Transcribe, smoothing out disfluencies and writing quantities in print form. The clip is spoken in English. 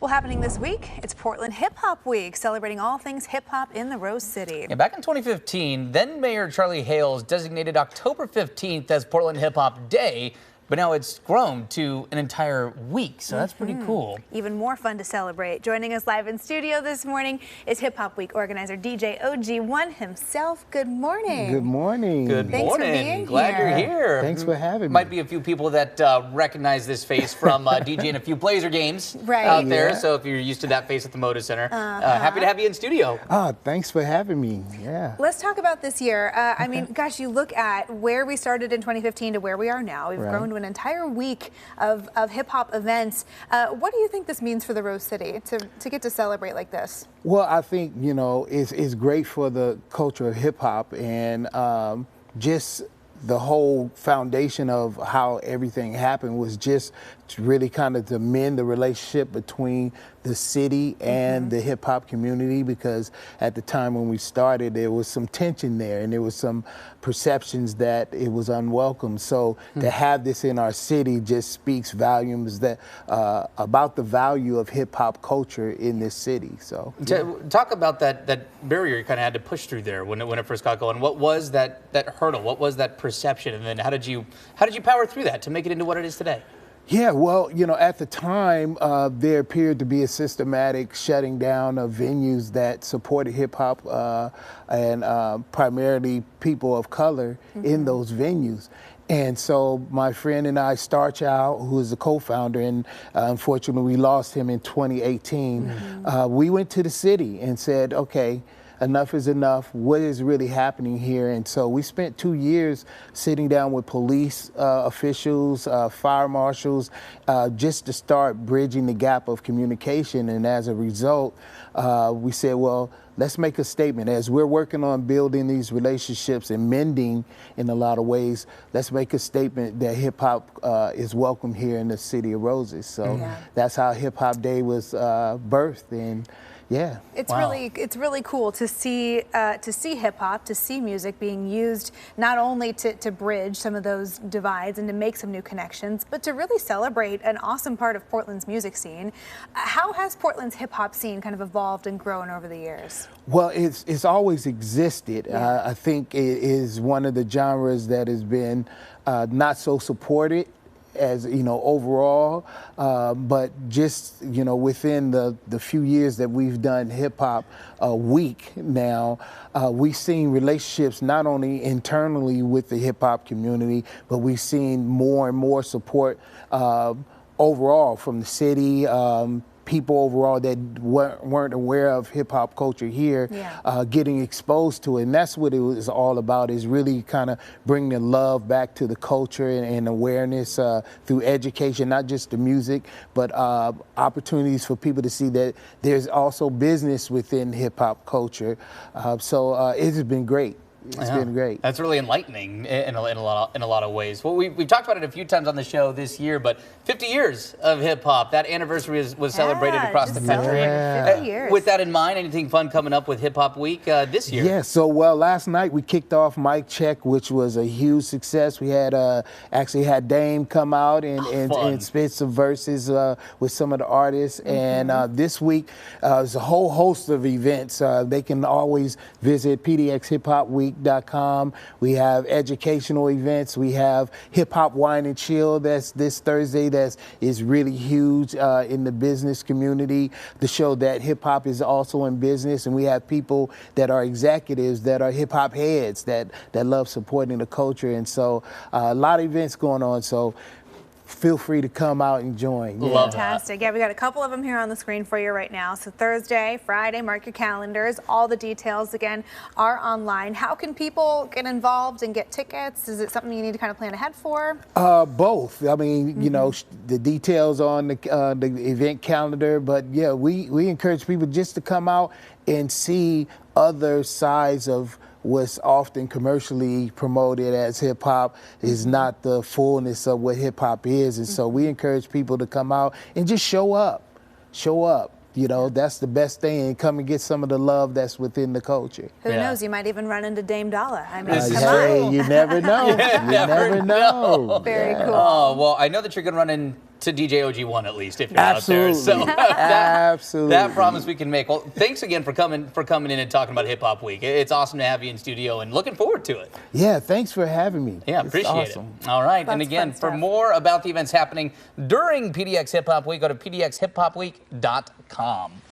Well, happening this week, it's Portland Hip Hop Week, celebrating all things hip hop in the Rose City. Yeah, back in 2015, then Mayor Charlie Hales designated October 15th as Portland Hip Hop Day, but now it's grown to an entire week, so that's pretty cool. Even more fun to celebrate. Joining us live in studio this morning is Hip Hop Week organizer DJ OG1 himself. Good morning. Good morning. Good Thanks morning. for being Glad here. you're here. Thanks for having me. Might be a few people that recognize this face from DJing a few Blazer games Right. out there, Yeah. so if you're used to that face at the Moda Center, happy to have you in studio. Thanks for having me. Yeah. Let's talk about this year. I mean, gosh, you look at where we started in 2015 to where we are now. We've grown to an entire week of hip hop events. What do you think this means for the Rose City to get to celebrate like this? Well, I think, you know, it's great for the culture of hip hop and just the whole foundation of how everything happened was just to really kind of to mend the relationship between the city and the hip hop community, because at the time when we started, there was some tension there and there was some perceptions that it was unwelcome. So to have this in our city just speaks volumes that about the value of hip hop culture in this city. So Talk about that barrier you kind of had to push through there when it first got going. What was that hurdle? What was that perception? And then how did you power through that to make it into what it is today? Yeah, well, you know, at the time, there appeared to be a systematic shutting down of venues that supported hip hop and primarily people of color in those venues. And so my friend and I, Star Child, who is the co-founder, and unfortunately we lost him in 2018, we went to the city and said, okay, enough is enough. What is really happening here? And so we spent 2 years sitting down with police officials, fire marshals, just to start bridging the gap of communication. And as a result, we said, well, let's make a statement. As we're working on building these relationships and mending in a lot of ways, let's make a statement that hip hop is welcome here in the City of Roses. So that's how Hip Hop Day was birthed. And yeah, it's really cool to see hip hop, to see music being used not only to bridge some of those divides and to make some new connections, but to really celebrate an awesome part of Portland's music scene. How has Portland's hip hop scene kind of evolved and grown over the years? Well, it's always existed. I think it is one of the genres that has been not so supported as, you know, overall, but just, you know, within the few years that we've done Hip Hop Week now, we've seen relationships not only internally with the hip hop community, but we've seen more and more support overall from the city, people overall that weren't aware of hip hop culture here, getting exposed to it. And that's what it was all about, is really kind of bringing the love back to the culture and awareness through education, not just the music, but opportunities for people to see that there's also business within hip hop culture. So it has been great. It's been great. That's really enlightening in a lot of ways. Well, we've talked about it a few times on the show this year, but 50 years of hip hop. That anniversary was celebrated across the country. 50 years. With that in mind, anything fun coming up with Hip Hop Week this year? Yeah. So last night we kicked off Mic Check, which was a huge success. We had actually had Dame come out and spit some verses with some of the artists. And this week there's a whole host of events. They can always visit PDXHipHopWeek.com. We have educational events. We have Hip Hop Wine and Chill. That's this Thursday. That is really huge in the business community to show that hip hop is also in business. And we have people that are executives that are hip hop heads that love supporting the culture. And so a lot of events going on. So feel free to come out and join. Fantastic. Yeah, we got a couple of them here on the screen for you right now. So Thursday, Friday, mark your calendars. All the details, again, are online. How can people get involved and get tickets? Is it something you need to kind of plan ahead for? Both. I mean, you know, the details on the event calendar, but yeah, we encourage people just to come out and see other sides of what's often commercially promoted as hip hop is not the fullness of what hip hop is. And so we encourage people to come out and just show up. You know, that's the best thing, and come and get some of the love that's within the culture. Who knows? You might even run into Dame Dollar. I mean, come hey, on. you never know. You never know. Very cool. Oh, well, I know that you're going to run into to DJ OG1 at least if you're out there. So Absolutely. that promise we can make. Well, thanks again for coming in and talking about Hip Hop Week. It's awesome to have you in studio and looking forward to it. Yeah, thanks for having me. Yeah, appreciate it. All right, and again, for more about the events happening during PDX Hip Hop Week, go to pdxhiphopweek.com.